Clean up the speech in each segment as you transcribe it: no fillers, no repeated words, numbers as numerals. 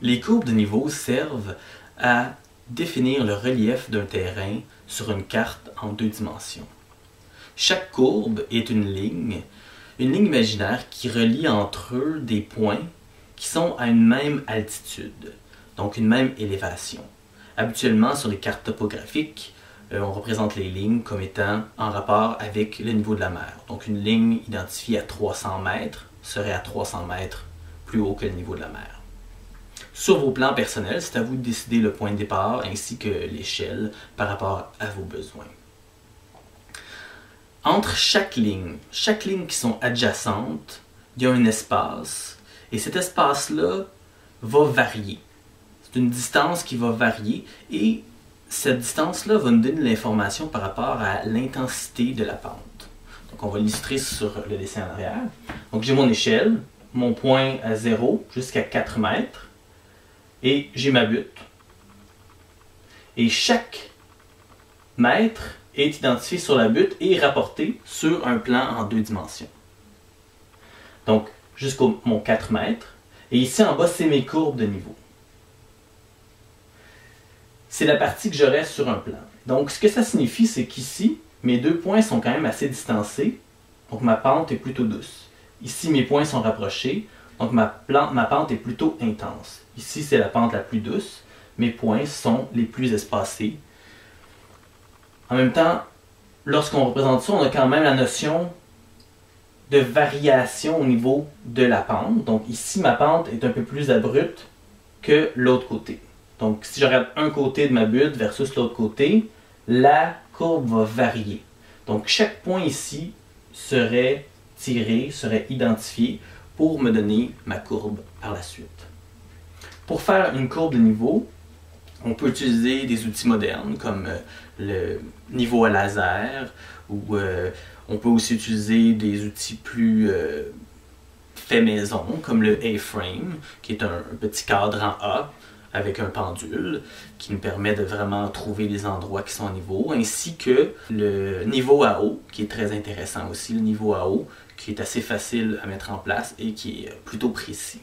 Les courbes de niveau servent à définir le relief d'un terrain sur une carte en 2 dimensions. Chaque courbe est une ligne imaginaire qui relie entre eux des points qui sont à une même altitude, donc une même élévation. Habituellement, sur les cartes topographiques, on représente les lignes comme étant en rapport avec le niveau de la mer. Donc une ligne identifiée à 300 mètres serait à 300 mètres plus haut que le niveau de la mer. Sur vos plans personnels, c'est à vous de décider le point de départ ainsi que l'échelle par rapport à vos besoins. Entre chaque ligne qui sont adjacentes, il y a un espace et cet espace-là va varier. C'est une distance qui va varier et cette distance-là va nous donner de l'information par rapport à l'intensité de la pente. Donc on va l'illustrer sur le dessin en arrière. Donc j'ai mon échelle, mon point à 0 jusqu'à 4 mètres et j'ai ma butte. Et chaque mètre est identifié sur la butte et rapporté sur un plan en 2 dimensions. Donc jusqu'au mon 4 mètres. Et ici en bas, c'est mes courbes de niveau. C'est la partie que j'aurai sur un plan. Donc, ce que ça signifie, c'est qu'ici, mes 2 points sont quand même assez distancés, donc ma pente est plutôt douce. Ici, mes points sont rapprochés, donc ma pente est plutôt intense. Ici, c'est la pente la plus douce, mes points sont les plus espacés. En même temps, lorsqu'on représente ça, on a quand même la notion de variation au niveau de la pente. Donc ici, ma pente est un peu plus abrupte que l'autre côté. Donc, si je regarde un côté de ma butte versus l'autre côté, la courbe va varier. Donc, chaque point ici serait tiré, serait identifié pour me donner ma courbe par la suite. Pour faire une courbe de niveau, on peut utiliser des outils modernes comme le niveau à laser ou on peut aussi utiliser des outils plus faits maison comme le A-frame qui est un petit cadre en A avec un pendule qui nous permet de vraiment trouver les endroits qui sont à niveau, ainsi que le niveau à eau, qui est très intéressant aussi, le niveau à eau, qui est assez facile à mettre en place et qui est plutôt précis.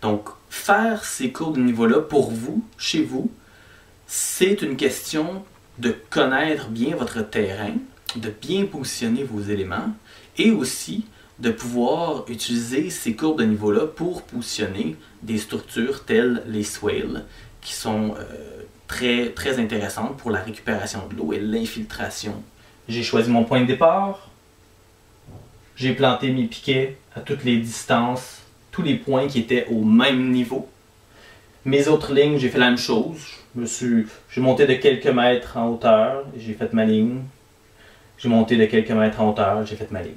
Donc, faire ces courbes de niveau-là pour vous, chez vous, c'est une question de connaître bien votre terrain, de bien positionner vos éléments et aussi de pouvoir utiliser ces courbes de niveau-là pour positionner des structures telles les swales qui sont très intéressantes pour la récupération de l'eau et l'infiltration. J'ai choisi mon point de départ, j'ai planté mes piquets à toutes les distances, tous les points qui étaient au même niveau. Mes autres lignes, j'ai fait la même chose, j'ai monté de quelques mètres en hauteur, j'ai fait ma ligne, j'ai monté de quelques mètres en hauteur, j'ai fait ma ligne.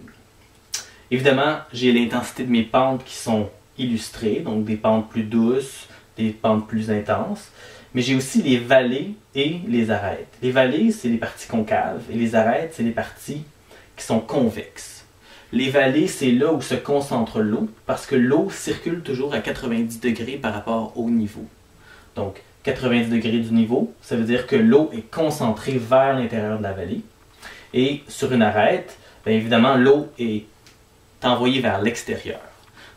Évidemment, j'ai l'intensité de mes pentes qui sont illustrées, donc des pentes plus douces, des pentes plus intenses. Mais j'ai aussi les vallées et les arêtes. Les vallées, c'est les parties concaves, et les arêtes, c'est les parties qui sont convexes. Les vallées, c'est là où se concentre l'eau, parce que l'eau circule toujours à 90 degrés par rapport au niveau. Donc, 90 degrés du niveau, ça veut dire que l'eau est concentrée vers l'intérieur de la vallée. Et sur une arête, bien évidemment, l'eau est envoyée vers l'extérieur.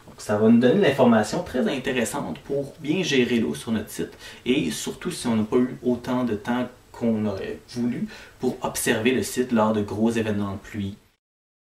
Donc ça va nous donner l'information très intéressante pour bien gérer l'eau sur notre site et surtout si on n'a pas eu autant de temps qu'on aurait voulu pour observer le site lors de gros événements de pluie.